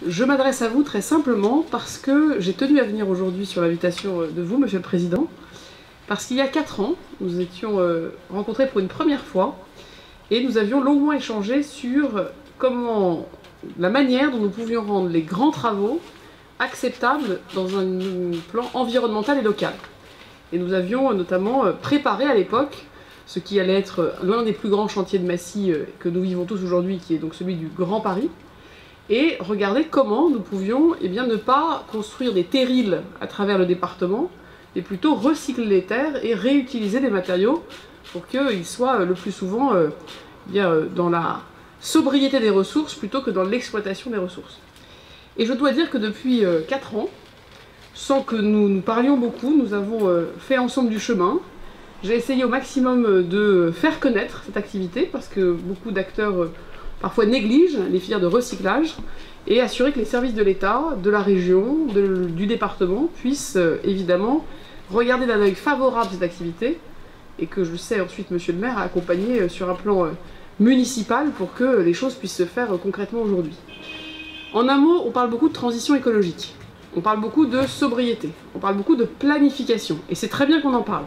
Je m'adresse à vous très simplement parce que j'ai tenu à venir aujourd'hui sur l'invitation de vous, Monsieur le Président, parce qu'il y a 4 ans, nous étions rencontrés pour une première fois et nous avions longuement échangé sur comment la manière dont nous pouvions rendre les grands travaux acceptables dans un plan environnemental et local. Et nous avions notamment préparé à l'époque ce qui allait être l'un des plus grands chantiers de Massy que nous vivons tous aujourd'hui, qui est donc celui du Grand Paris, et regarder comment nous pouvions ne pas construire des terrils à travers le département, mais plutôt recycler les terres et réutiliser des matériaux pour qu'ils soient le plus souvent dans la sobriété des ressources plutôt que dans l'exploitation des ressources. Et je dois dire que depuis 4 ans, sans que nous parlions beaucoup, nous avons fait ensemble du chemin. J'ai essayé au maximum de faire connaître cette activité, parce que beaucoup d'acteurs parfois négligent les filières de recyclage, et assurer que les services de l'État, de la région, du département puissent évidemment regarder d'un œil favorable cette activité, et que je sais ensuite Monsieur le maire a accompagné sur un plan municipal pour que les choses puissent se faire concrètement aujourd'hui. En un mot, on parle beaucoup de transition écologique, on parle beaucoup de sobriété, on parle beaucoup de planification, et c'est très bien qu'on en parle.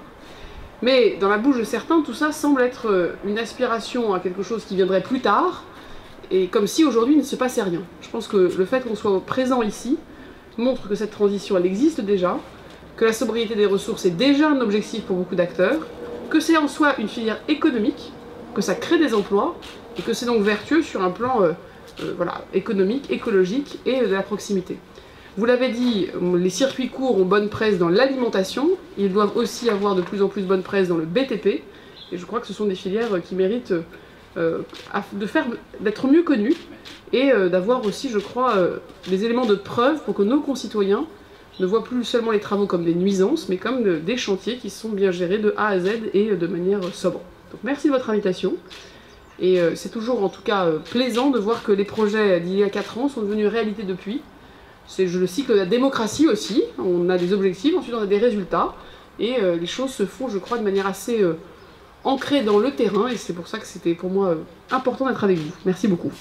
Mais dans la bouche de certains, tout ça semble être une aspiration à quelque chose qui viendrait plus tard, et comme si aujourd'hui il ne se passait rien. Je pense que le fait qu'on soit présent ici montre que cette transition elle existe déjà, que la sobriété des ressources est déjà un objectif pour beaucoup d'acteurs, que c'est en soi une filière économique, que ça crée des emplois, et que c'est donc vertueux sur un plan économique, écologique et de la proximité. Vous l'avez dit, les circuits courts ont bonne presse dans l'alimentation, ils doivent aussi avoir de plus en plus bonne presse dans le BTP, et je crois que ce sont des filières qui méritent d'être mieux connues, et d'avoir aussi, je crois, des éléments de preuve pour que nos concitoyens ne voient plus seulement les travaux comme des nuisances, mais comme des chantiers qui sont bien gérés de A à Z et de manière sobre. Donc merci de votre invitation, et c'est toujours en tout cas plaisant de voir que les projets d'il y a 4 ans sont devenus réalité depuis. C'est le cycle de la démocratie aussi, on a des objectifs, ensuite on a des résultats, et les choses se font, je crois, de manière assez ancrée dans le terrain, et c'est pour ça que c'était pour moi important d'être avec vous. Merci beaucoup.